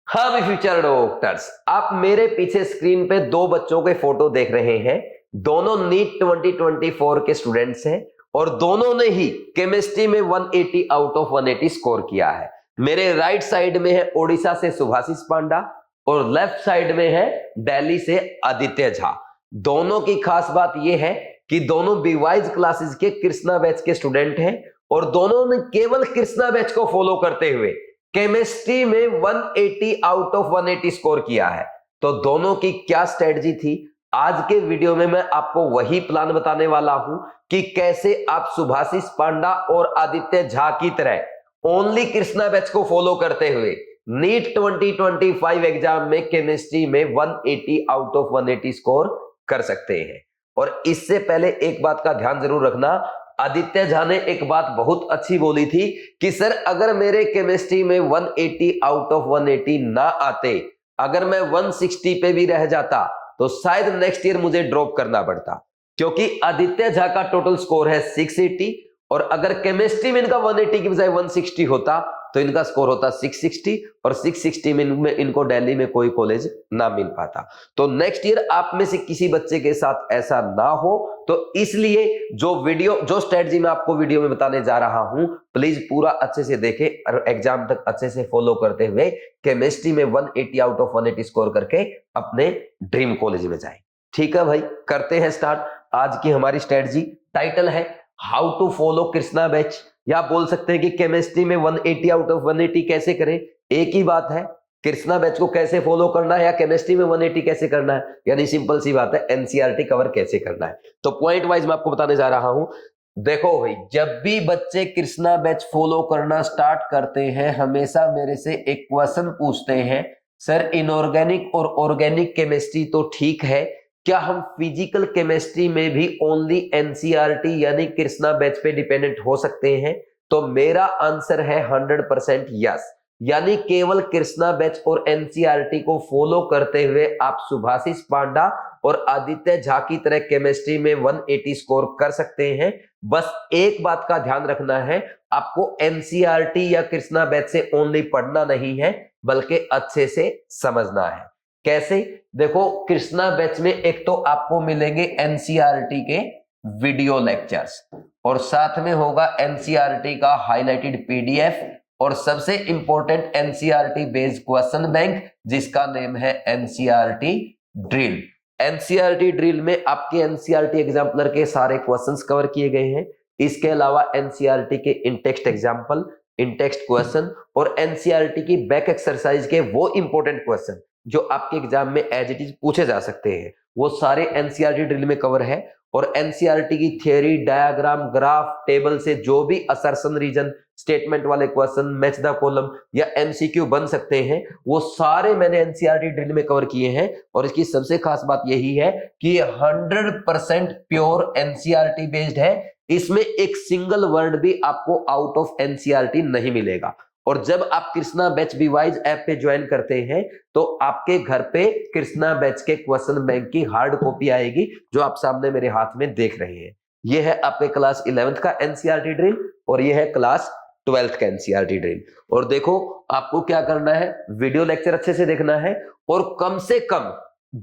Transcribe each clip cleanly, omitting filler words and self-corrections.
हाँ भी future doctors, आप मेरे पीछे स्क्रीन पे दो बच्चों के फोटो देख रहे हैं। दोनों नीट 2024 के स्टूडेंट्स हैं और दोनों ने ही केमिस्ट्री में 180 आउट ऑफ 180 स्कोर किया है। मेरे राइट साइड में है ओडिशा से सुभाषिस पांडा और लेफ्ट साइड में है दिल्ली से आदित्य झा। दोनों की खास बात यह है कि दोनों बीवाइज क्लासेस के कृष्णा बैच के स्टूडेंट हैं और दोनों ने केवल कृष्णा बैच को फॉलो करते हुए केमिस्ट्री में 180 आउट ऑफ 180 स्कोर किया है। तो दोनों की क्या स्ट्रेटजी थी, आज के वीडियो में मैं आपको वही प्लान बताने वाला हूं कि कैसे आप सुभाषिस पांडा और आदित्य झा की तरह ओनली कृष्णा बैच को फॉलो करते हुए नीट 2025 एग्जाम में केमिस्ट्री में 180 आउट ऑफ 180 स्कोर कर सकते हैं। और इससे पहले एक बात का ध्यान जरूर रखना, आदित्य झा ने एक बात बहुत अच्छी बोली थी कि सर अगर मेरे केमिस्ट्री में 180 आउट ऑफ 180 ना आते, अगर मैं 160 पे भी रह जाता तो शायद नेक्स्ट ईयर मुझे ड्रॉप करना पड़ता, क्योंकि आदित्य झा का टोटल स्कोर है 680 और अगर केमिस्ट्री में इनका 180 की बजाय 160 होता तो इनका स्कोर होता 660 और 660 में इनको दिल्ली में कोई कॉलेज ना मिल पाता। तो नेक्स्ट ईयर आप में से किसी बच्चे के साथ ऐसा ना हो, तो इसलिए जो स्ट्रेटजी मैं आपको वीडियो में बताने जा रहा हूं, प्लीज पूरा अच्छे से देखें और एग्जाम तक अच्छे से फॉलो करते हुए केमिस्ट्री में 180 आउट ऑफ 180 स्कोर करके अपने ड्रीम कॉलेज में जाएं। ठीक है भाई, करते हैं स्टार्ट आज की हमारी स्ट्रेटजी। टाइटल है how to follow Krishna batch, या बोल सकते हैं कि केमिस्ट्री में 180 आउट ऑफ 180 कैसे करें। एक ही बात है, कृष्णा बैच को कैसे फॉलो करना है या केमिस्ट्री में 180 कैसे करना है, यानी सिंपल सी बात है एनसीईआरटी कवर कैसे करना है। तो पॉइंट वाइज मैं आपको बताने जा रहा हूं। देखो भाई, जब भी बच्चे कृष्णा बैच फॉलो करना स्टार्ट करते हैं हमेशा मेरे से एक क्वेश्चन पूछते हैं, सर इनऑर्गेनिक और ऑर्गेनिक केमिस्ट्री तो ठीक है, क्या हम फिजिकल केमिस्ट्री में भी ओनली एनसीईआरटी यानी कृष्णा बैच पे डिपेंडेंट हो सकते हैं? तो मेरा आंसर है 100% यस, यानी केवल कृष्णा बैच और एनसीईआरटी को फॉलो करते हुए आप सुभाषिस पांडा और आदित्य झा की तरह केमिस्ट्री में 180 स्कोर कर सकते हैं। बस एक बात का ध्यान रखना है, आपको एनसीईआरटी या कृष्णा बैच से ओनली पढ़ना नहीं है बल्कि अच्छे से समझना है। कैसे? देखो, कृष्णा बैच में एक तो आपको मिलेंगे एनसीईआरटी के वीडियो लेक्चर्स और साथ में होगा एनसीईआरटी का हाईलाइटेड पीडीएफ और सबसे important NCERT based question bank जिसका नेम है एनसीईआरटी ड्रिल। एनसीईआरटी ड्रिल में आपके एनसीईआरटी एग्जाम्पलर के सारे क्वेश्चंस कवर किए गए हैं। इसके अलावा एनसीईआरटी के इन टेक्स्ट एग्जाम्पल, इन टेक्स्ट क्वेश्चन और एनसीईआरटी की बैक एक्सरसाइज के वो इंपॉर्टेंट क्वेश्चन जो आपके एग्जाम में एज इट इज पूछे जा सकते हैं, वो सारे एनसीईआरटी ड्रिल में कवर है। और एनसीईआरटी की थियरी, डायग्राम, ग्राफ, टेबल से जो भी असर्शन रीजन, स्टेटमेंट वाले क्वेश्चन, मैच द कॉलम या एमसीक्यू बन सकते हैं, वो सारे मैंने एनसीईआरटी ड्रिल में कवर किए हैं। और इसकी सबसे खास बात यही है कि ये 100% प्योर एनसीईआरटी बेस्ड है। इसमें एक सिंगल वर्ड भी आपको आउट ऑफ एनसीईआरटी नहीं मिलेगा। और जब आप कृष्णा बैच बीवाइज ऐप पे ज्वाइन करते हैं तो आपके घर पे कृष्णा बैच के क्वेश्चन बैंक की हार्ड कॉपी आएगी जो आप सामने मेरे हाथ में देख रहे हैं। ये है आपके क्लास 11th का एनसीईआरटी ड्रिल और ये है क्लास 12th का एनसीईआरटी ड्रिल। और देखो, आपको क्या करना है, वीडियो लेक्चर अच्छे से देखना है और कम से कम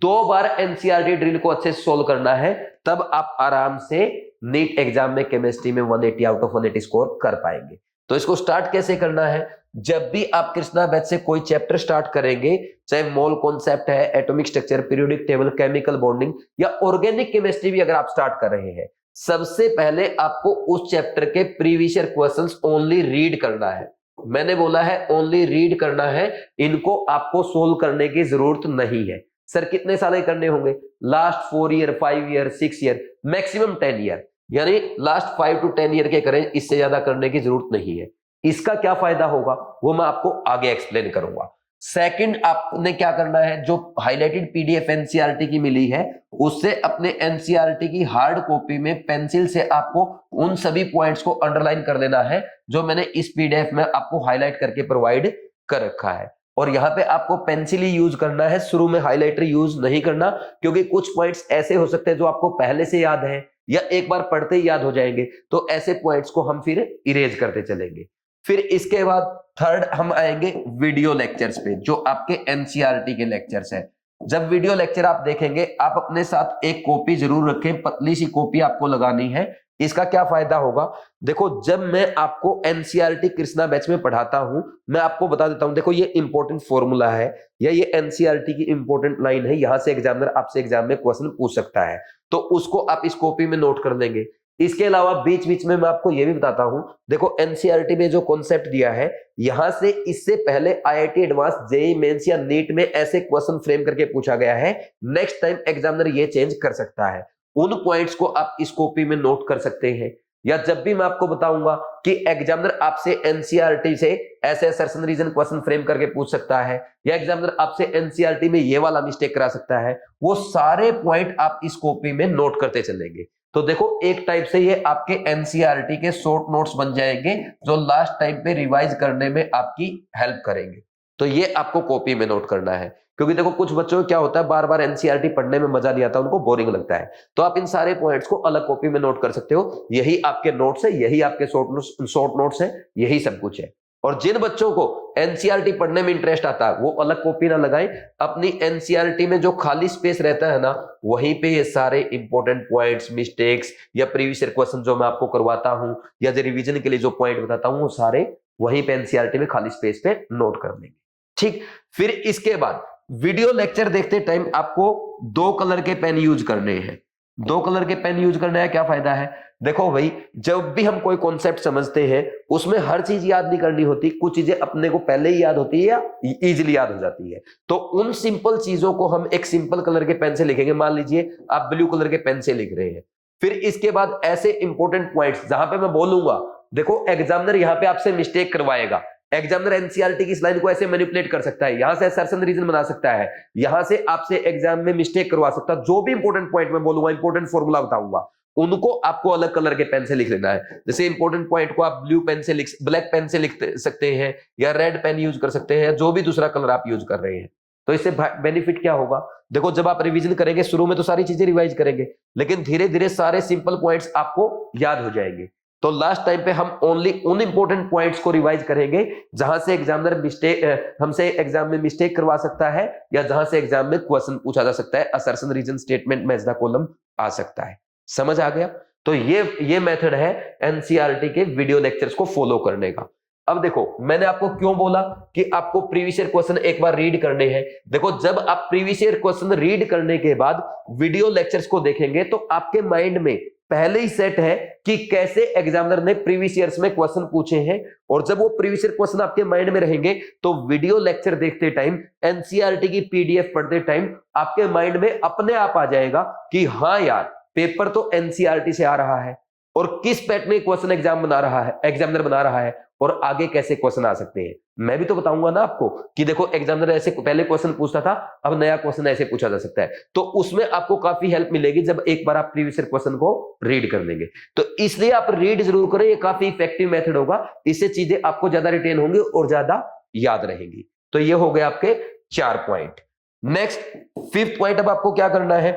2 बार एनसीईआरटी ड्रिल को अच्छे से सोल्व करना है, तब आप आराम से नीट एग्जाम में केमिस्ट्री में 180 आउट ऑफ 180 स्कोर कर पाएंगे। तो इसको स्टार्ट कैसे करना है, जब भी आप कृष्णा बैच से कोई चैप्टर स्टार्ट करेंगे, चाहे मोल कॉन्सेप्ट है, atomic structure, periodic table, chemical bonding या ऑर्गेनिक केमिस्ट्री भी अगर आप स्टार्ट कर रहे हैं, सबसे पहले आपको उस चैप्टर के previous year questions only read करना है। मैंने बोला है ओनली रीड करना है, इनको आपको सोल्व करने की जरूरत नहीं है। सर कितने साल करने होंगे? Last 4 year, 5 year, 6 year, maximum 10 year, यानी लास्ट 5 to 10 ईयर के करें, इससे ज्यादा करने की जरूरत नहीं है। इसका क्या फायदा होगा वो मैं आपको आगे एक्सप्लेन करूंगा। सेकंड, आपने क्या करना है, जो हाईलाइटेड पीडीएफ एनसीईआरटी की मिली है उससे अपने एनसीईआरटी की हार्ड कॉपी में पेंसिल से आपको उन सभी पॉइंट्स को अंडरलाइन कर लेना है जो मैंने इस पीडीएफ में आपको हाईलाइट करके प्रोवाइड कर रखा है। और यहाँ पे आपको पेंसिल ही यूज करना है, शुरू में हाईलाइटर यूज नहीं करना, क्योंकि कुछ पॉइंट्स ऐसे हो सकते हैं जो आपको पहले से याद है या एक बार पढ़ते ही याद हो जाएंगे, तो ऐसे पॉइंट्स को हम फिर इरेज करते चलेंगे। फिर इसके बाद थर्ड हम आएंगे वीडियो लेक्चर्स पे, जो आपके एनसीईआरटी के लेक्चर्स हैं। जब वीडियो लेक्चर आप देखेंगे, आप अपने साथ एक कॉपी जरूर रखें, पतली सी कॉपी आपको लगानी है। इसका क्या फायदा होगा, देखो जब मैं आपको एनसीईआरटी कृष्णा बैच में पढ़ाता हूं, मैं आपको बता देता हूं, देखो ये इंपॉर्टेंट फॉर्मूला है या ये एनसीईआरटी की इंपॉर्टेंट लाइन है, यहां से एग्जामिनर आपसे एग्जाम में क्वेश्चन पूछ सकता है, तो उसको आप इस कॉपी में नोट कर लेंगे। इसके अलावा बीच बीच में मैं आपको यह भी बताता हूं, देखो एनसीईआरटी में जो कॉन्सेप्ट दिया है, यहां से इससे पहले आईआईटी एडवांस, जेईई मेंस या नीट में ऐसे क्वेश्चन फ्रेम करके पूछा गया है, नेक्स्ट टाइम एग्जामिनर ये चेंज कर सकता है। उन पॉइंट्स को आप इस कॉपी में नोट कर सकते हैं। या जब भी मैं आपको बताऊंगा कि एग्जामिनर आपसे एनसीईआरटी से ऐसे असर्शन रीजन क्वेश्चन फ्रेम करके पूछ सकता है, या एग्जामिनर आपसे एनसीईआरटी में ये वाला मिस्टेक करा सकता है, वो सारे पॉइंट आप इस कॉपी में नोट करते चलेंगे। तो देखो एक टाइप से ये आपके एनसीईआरटी के शॉर्ट नोट्स बन जाएंगे, जो लास्ट टाइम पे रिवाइज करने में आपकी हेल्प करेंगे। तो ये आपको कॉपी में नोट करना है, क्योंकि देखो कुछ बच्चों को क्या होता है, बार बार एनसीईआरटी पढ़ने में मजा नहीं आता, उनको बोरिंग लगता है। तो आप इन सारे पॉइंट्स को अलग कॉपी में नोट कर सकते हो। यही आपके नोट्स है, यही आपके शॉर्ट नोट्स है, यही सब कुछ है। और जिन बच्चों को एनसीईआरटी पढ़ने में इंटरेस्ट आता है, वो अलग कॉपी ना लगाएं, अपनी एनसीईआरटी में जो खाली स्पेस रहता है ना, वहीं पे ये सारे इंपॉर्टेंट पॉइंट्स, मिस्टेक्स या प्रीवियस ईयर क्वेश्चन जो मैं आपको करवाता हूं या जो रिवीजन के लिए जो पॉइंट बताता हूं, वो सारे वहीं पे एनसीईआरटी में खाली स्पेस पे नोट कर लेंगे। ठीक, फिर इसके बाद वीडियो लेक्चर देखते टाइम आपको 2 कलर के पेन यूज करने हैं। 2 कलर के पेन यूज करने का क्या फायदा है, देखो भाई जब भी हम कोई कॉन्सेप्ट समझते हैं, उसमें हर चीज याद नहीं करनी होती, कुछ चीजें अपने को पहले ही याद होती है या इजीली याद हो जाती है। तो उन सिंपल चीजों को हम एक सिंपल कलर के पेन से लिखेंगे। मान लीजिए आप ब्लू कलर के पेन से लिख रहे हैं। फिर इसके बाद ऐसे इंपॉर्टेंट पॉइंट्स जहां पे मैं बोलूंगा, देखो एग्जामिनर यहां पे आपसे मिस्टेक करवाएगा, एग्जामिनर एनसीईआरटी की इस लाइन को ऐसे मैनिपुलेट कर सकता है, यहां से असर्शन रीजन बना सकता है, यहां से आपसे एग्जाम में मिस्टेक करवा सकता है। जो भी इंपॉर्टेंट पॉइंट मैं बोलूंगा, इंपॉर्टेंट फॉर्मूला बताऊंगा, उनको आपको अलग कलर के पेन से लिख लेना है। जैसे इंपॉर्टेंट पॉइंट को आप ब्लू पेन से ब्लैक पेन से लिख सकते हैं, या रेड पेन यूज कर सकते हैं, जो भी दूसरा कलर आप यूज कर रहे हैं। तो इससे बेनिफिट क्या होगा, देखो जब आप रिवीजन करेंगे, शुरू में तो सारी चीजें रिवाइज करेंगे, लेकिन धीरे धीरे सारे सिंपल पॉइंट्स आपको याद हो जाएंगे। तो लास्ट टाइम पे हम ओनली उन इंपॉर्टेंट पॉइंट्स को रिवाइज करेंगे जहां से एग्जामिनर मिस्टेक हमसे एग्जाम में मिस्टेक करवा सकता है, या जहां से एग्जाम में क्वेश्चन पूछा जा सकता है, assertion reason statement match the column आ सकता है। समझ आ गया। तो ये मेथड है एनसीईआरटी के वीडियो लेक्चर्स को फॉलो करने का। अब देखो मैंने आपको क्यों बोला कि आपको प्रीवियस ईयर क्वेश्चन एक बार रीड करने हैं। देखो जब आप प्रीवियस ईयर क्वेश्चन रीड करने के बाद वीडियो लेक्चर्स को देखेंगे, तो आपके माइंड में पहले ही सेट है कि कैसे एग्जामिनर ने प्रीवियस ईयर्स में क्वेश्चन पूछे हैं, और जब वो प्रीवियस ईयर क्वेश्चन आपके माइंड में रहेंगे, तो वीडियो लेक्चर देखते टाइम, एनसीईआरटी की पीडीएफ पढ़ते टाइम आपके माइंड में अपने आप आ जाएगा कि हाँ यार, पेपर तो एनसीईआरटी से आ रहा है, और किस पैटर्न में क्वेश्चन एग्जामिनर बना रहा है, और आगे कैसे क्वेश्चन आ सकते हैं। मैं भी तो बताऊंगा ना आपको कि देखो एग्जामिनर ऐसे पहले क्वेश्चन पूछता था, अब नया क्वेश्चन ऐसे पूछा जा सकता है। तो उसमें आपको काफी हेल्प मिलेगी जब एक बार आप प्रीवियस ईयर क्वेश्चन को रीड कर लेंगे। तो इसलिए आप रीड जरूर करें, ये काफी इफेक्टिव मेथड होगा, इससे चीजें आपको ज्यादा रिटेन होंगी और ज्यादा याद रहेंगी। तो ये हो गए आपके 4 पॉइंट। नेक्स्ट 5th पॉइंट, अब आपको क्या करना है,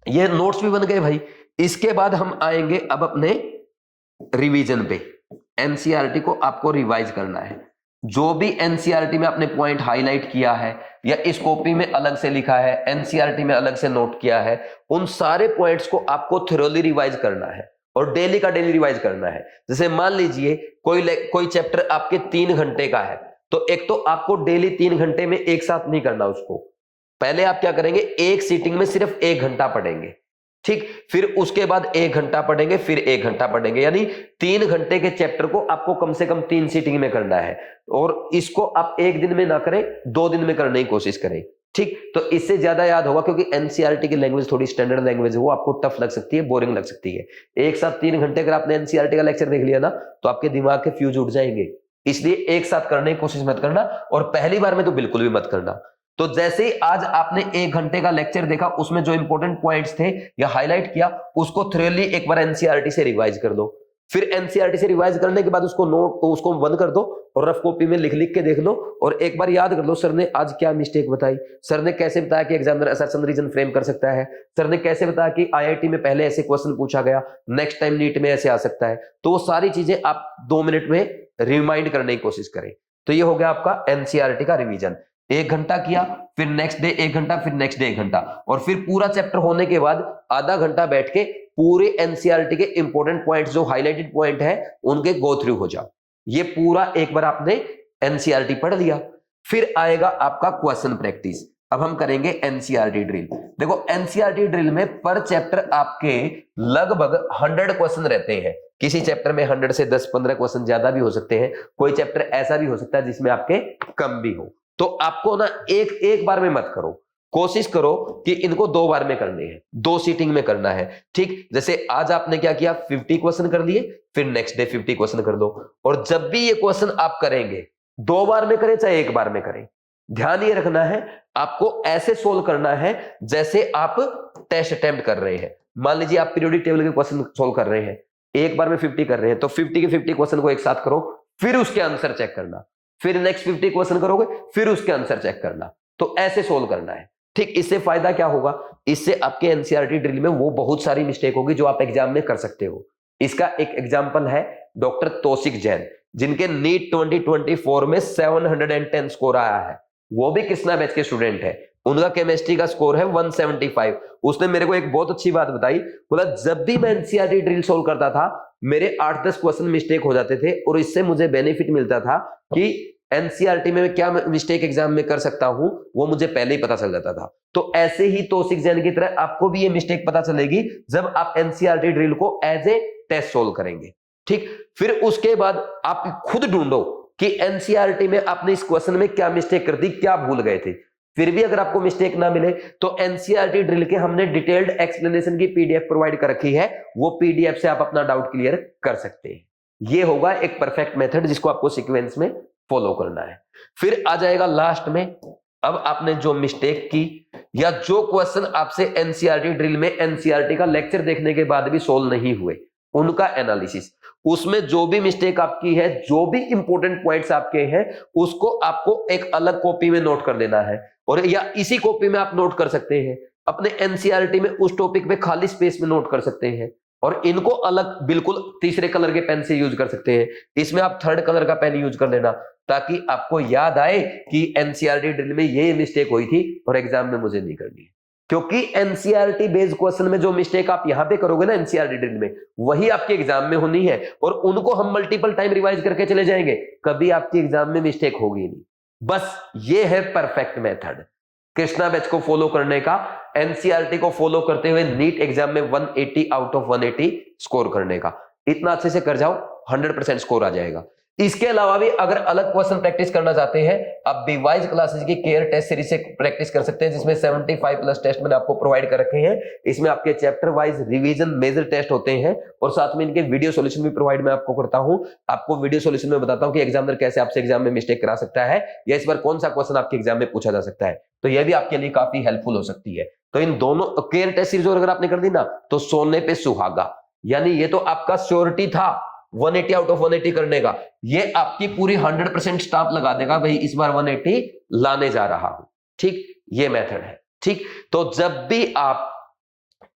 ये नोट्स भी बन गए भाई। इसके बाद हम आएंगे अब अपने रिवीजन पे। एनसीईआरटी को आपको रिवाइज करना है। जो भी एनसीईआरटी में आपने पॉइंट हाईलाइट किया है, या इस कॉपी में अलग से लिखा है, एनसीईआरटी में अलग से नोट किया है, उन सारे पॉइंट्स को आपको थोरोली रिवाइज करना है, और डेली का डेली रिवाइज करना है। जैसे मान लीजिए कोई चैप्टर आपके 3 घंटे का है, तो एक तो आपको डेली 3 घंटे में एक साथ नहीं करना उसको। पहले आप क्या करेंगे, एक सीटिंग में सिर्फ 1 घंटा पढ़ेंगे, ठीक, फिर उसके बाद 1 घंटा पढ़ेंगे, फिर 1 घंटा पढ़ेंगे, यानी 3 घंटे के चैप्टर को आपको कम से कम 3 सीटिंग में करना है। और इसको आप 1 दिन में ना करें, 2 दिन में करने की कोशिश करें, ठीक। तो इससे ज्यादा याद होगा, क्योंकि एनसीईआरटी की लैंग्वेज थोड़ी स्टैंडर्ड लैंग्वेज है, वो आपको टफ लग सकती है, बोरिंग लग सकती है। एक साथ 3 घंटे अगर आपने एनसीईआरटी का लेक्चर देख लिया ना, तो आपके दिमाग के फ्यूज उड़ जाएंगे। इसलिए एक साथ करने की कोशिश मत करना, और पहली बार में तो बिल्कुल भी मत करना। तो जैसे ही आज आपने 1 घंटे का लेक्चर देखा, उसमें जो इंपॉर्टेंट पॉइंट्स थे या हाईलाइट किया, उसको थोरोली एक बार एनसीईआरटी से रिवाइज कर दो। फिर एनसीईआरटी से रिवाइज करने के बाद उसको बंद कर दो और रफ कॉपी में लिख लिख के देख लो और एक बार याद कर लो सर ने आज क्या मिस्टेक बताई, सर ने कैसे बताया कि एग्जामिनर असर्शन रीजन फ्रेम कर सकता है, सर ने कैसे बताया कि आईआईटी में पहले ऐसे क्वेश्चन पूछा गया, नेक्स्ट टाइम नीट में ऐसे आ सकता है। तो वो सारी चीजें आप 2 मिनट में रिमाइंड करने की कोशिश करें। तो ये हो गया आपका एनसीईआरटी का रिवीजन। 1 घंटा किया, फिर नेक्स्ट डे 1 घंटा, फिर नेक्स्ट डे 1 घंटा, और फिर पूरा चैप्टर होने के बाद आधा घंटा बैठ के पूरे एनसीईआरटी के इंपॉर्टेंट पॉइंट्स जो हाईलाइटेड पॉइंट है उनके गो थ्रू हो जाओ। ये पूरा एक बार आपने एनसीईआरटी पढ़ लिया। फिर आएगा आपका क्वेश्चन प्रैक्टिस। अब हम करेंगे एनसीईआरटी ड्रिल। देखो एनसीईआरटी ड्रिल में पर चैप्टर आपके लगभग 100 क्वेश्चन रहते हैं। किसी चैप्टर में 100 से 10-15 क्वेश्चन ज्यादा भी हो सकते हैं, कोई चैप्टर ऐसा भी हो सकता है जिसमें आपके कम भी हो। तो आपको ना एक बार में मत करो, कोशिश करो कि इनको 2 बार में करने हैं, 2 सीटिंग में करना है। ठीक, जैसे आज आपने क्या किया, 50 क्वेश्चन कर लिए, फिर नेक्स्ट डे 50 क्वेश्चन कर दो। और जब भी ये क्वेश्चन आप करेंगे 2 बार में करें चाहे 1 बार में करें, ध्यान ये रखना है आपको ऐसे सोल्व करना है जैसे आप टेस्ट अटेम्प्ट कर रहे हैं। मान लीजिए आप पीरियोडिक टेबल के क्वेश्चन सोल्व कर रहे हैं, एक बार में 50 कर रहे हैं, तो 50 के 50 क्वेश्चन को एक साथ करो, फिर उसके आंसर चेक करना, फिर नेक्स्ट 50 क्वेश्चन करोगे, फिर उसके आंसर चेक करना। तो ऐसे सोल्व करना है। ठीक, इससे फायदा क्या होगा, इससे आपके एनसीईआरटी ड्रिल में वो बहुत सारी मिस्टेक होगी जो आप एग्जाम में कर सकते हो। इसका एक एग्जांपल है डॉक्टर तौसिक जैन, जिनके नीट 2024 में 710 स्कोर आया है। वो भी कृष्णा बैच के स्टूडेंट है, उनका केमिस्ट्री का स्कोर है 175। उसने मेरे को एक बहुत अच्छी बात बताई, बोला जब भी मैं एनसीईआरटी ड्रिल सोल्व करता था मेरे 8-10 क्वेश्चन मिस्टेक हो जाते थे और इससे मुझे बेनिफिट मिलता था कि एनसीईआरटी में क्या मिस्टेक एग्जाम में कर सकता हूं वो मुझे पहले ही पता चल जाता था। तो ऐसे ही तौसिक जैन की तरह आपको भी ये मिस्टेक पता चलेगी जब आप एनसीईआरटी ड्रिल को एज ए टेस्ट सोल्व करेंगे। ठीक, फिर उसके बाद आप खुद ढूंढो कि एनसीईआरटी में आपने इस क्वेश्चन में क्या मिस्टेक कर दी, क्या भूल गए थे। फिर भी अगर आपको मिस्टेक ना मिले तो एनसीईआरटी ड्रिल के हमने डिटेल्ड एक्सप्लेनेशन की पीडीएफ प्रोवाइड कर रखी है, वो पीडीएफ से आप अपना डाउट क्लियर कर सकते हैं। ये होगा एक परफेक्ट मेथड जिसको आपको सीक्वेंस में फॉलो करना है। फिर आ जाएगा लास्ट में, अब आपने जो मिस्टेक की या जो क्वेश्चन आपसे एनसीईआरटी ड्रिल में एनसीईआरटी का लेक्चर देखने के बाद भी सोल्व नहीं हुए, उनका एनालिसिस, उसमें जो भी मिस्टेक आपकी है, जो भी इंपॉर्टेंट पॉइंट्स आपके हैं, उसको आपको एक अलग कॉपी में नोट कर देना है। और या इसी कॉपी में आप नोट कर सकते हैं, अपने एनसीईआरटी में उस टॉपिक में खाली स्पेस में नोट कर सकते हैं, और इनको अलग बिल्कुल तीसरे कलर के पेन से यूज कर सकते हैं। इसमें आप 3rd कलर का पेन यूज कर लेना ताकि आपको याद आए कि एनसीईआरटी ड्रिल में ये मिस्टेक हुई थी और एग्जाम में मुझे नहीं करनी है। क्योंकि एनसीईआरटी बेस्ड क्वेश्चन में जो मिस्टेक आप यहां पे करोगे ना एनसीईआरटी ड्रिल में, वही आपके एग्जाम में होनी है, और उनको हम मल्टीपल टाइम रिवाइज करके चले जाएंगे, कभी आपके एग्जाम में मिस्टेक होगी नहीं। बस ये है परफेक्ट मेथड कृष्णा बैच को फॉलो करने का, एनसीईआरटी को फॉलो करते हुए नीट एग्जाम में 180 आउट ऑफ 180 स्कोर करने का। इतना अच्छे से कर जाओ, 100% स्कोर आ जाएगा। इसके अलावा भी अगर अलग क्वेश्चन प्रैक्टिस करना चाहते हैं, आप बीवाइज क्लासेस की केयर टेस्ट सीरीज से प्रैक्टिस कर सकते हैं, जिसमें 75+ टेस्ट मैंने आपको प्रोवाइड कर रखे हैं। इसमें आपके chapter wise revision major test होते हैं और साथ में इनके वीडियो सॉल्यूशन भी प्रोवाइड मैं आपको करता हूं। आपको वीडियो सॉल्यूशन में बताता हूं कि एग्जामिनर कैसे आपसे एग्जाम में मिस्टेक करा सकता है या इस बार कौन सा क्वेश्चन आपके एग्जाम में पूछा जा सकता है। तो यह भी आपके लिए काफी हेल्पफुल हो सकती है। तो इन दोनों केयर टेस्ट सीरीज अगर आपने कर दी ना, तो सोने पे सुहागा, यानी ये तो आपका श्योरिटी था 180 आउट ऑफ 180 करने का, ये आपकी पूरी 100% स्टाफ लगा देगा, भाई इस बार 180 लाने जा रहा हूं। ठीक, ये मेथड है। ठीक, तो जब भी आप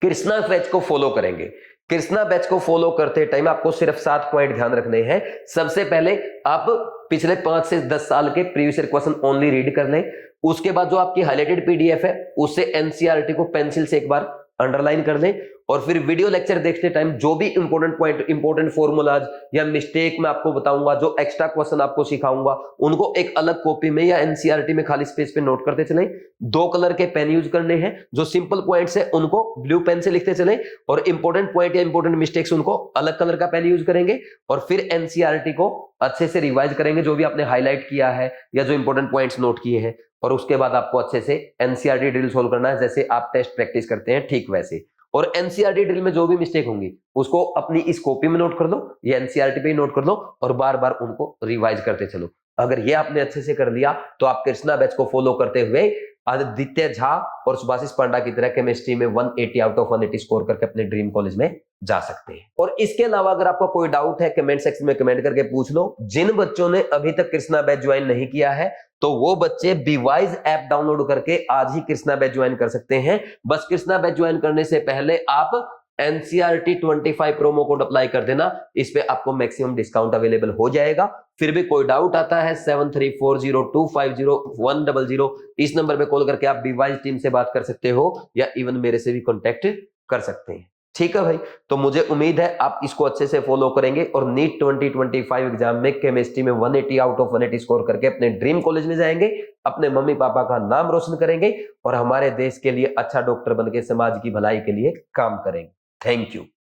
कृष्णा बैच को फॉलो करेंगे, कृष्णा बैच को फॉलो करते टाइम आपको सिर्फ 7 पॉइंट ध्यान रखने हैं। सबसे पहले आप पिछले 5 से 10 साल के previous year question only read कर लें। उसके बाद जो आपकी हाईलाइटेड पीडीएफ है उससे एनसीईआरटी को पेंसिल से एक बार अंडरलाइन कर लें, और फिर वीडियो लेक्चर देखते टाइम जो भी इंपॉर्टेंट पॉइंट, इंपॉर्टेंट फॉर्मूलाज या मिस्टेक मैं आपको बताऊंगा, जो एक्स्ट्रा क्वेश्चन आपको सिखाऊंगा, उनको एक अलग कॉपी में या एनसीईआरटी में खाली स्पेस पे नोट करते चलें। 2 कलर के पेन यूज करने हैं, जो सिंपल पॉइंट्स है उनको ब्लू पेन से लिखते चलें, और इंपॉर्टेंट पॉइंट या इंपॉर्टेंट मिस्टेक्स उनको अलग कलर का पेन यूज करेंगे, और फिर एनसीईआरटी को अच्छे से रिवाइज करेंगे, जो भी आपने हाईलाइट किया है या जो इंपॉर्टेंट पॉइंट्स नोट किए हैं। और उसके बाद आपको अच्छे से एनसीईआरटी ड्रिल सोल्व करना है, जैसे आप टेस्ट प्रैक्टिस करते हैं ठीक वैसे। और एनसीईआरटी ड्रिल में जो भी मिस्टेक होंगी उसको अपनी इस कॉपी में नोट कर लो या एनसीईआरटी पे ही नोट कर लो, और बार बार उनको रिवाइज करते चलो। अगर ये आपने अच्छे से कर लिया तो आप कृष्णा बैच को फॉलो करते हुए आदित्य झा और सुभाषिस पांडा की तरह केमिस्ट्री में 180 आउट ऑफ 180 स्कोर करके अपने ड्रीम कॉलेज में जा सकते हैं। और इसके अलावा अगर आपका कोई डाउट है कमेंट सेक्शन में कमेंट करके पूछ लो। जिन बच्चों ने अभी तक कृष्णा बैच ज्वाइन नहीं किया है तो वो बच्चे बीवाइज ऐप डाउनलोड करके आज ही कृष्णा बैच ज्वाइन कर सकते हैं। बस कृष्णा बैच ज्वाइन करने से पहले आप NCERT 25 प्रोमो कोड अप्लाई कर देना, इस पे आपको मैक्सिमम डिस्काउंट अवेलेबल हो जाएगा। फिर भी कोई डाउट आता है 7340250100 इस नंबर पे कॉल करके आप बीवाइज टीम से बात कर सकते हो या इवन मेरे से भी कांटेक्ट कर सकते हैं। ठीक है भाई, तो मुझे उम्मीद है आप इसको अच्छे से फॉलो करेंगे और नीट 2025 एग्जाम में केमिस्ट्री में 180 आउट ऑफ 180 स्कोर करके अपने ड्रीम कॉलेज में जाएंगे, अपने मम्मी पापा का नाम रोशन करेंगे और हमारे देश के लिए अच्छा डॉक्टर बनके समाज की भलाई के लिए काम करेंगे। Thank you.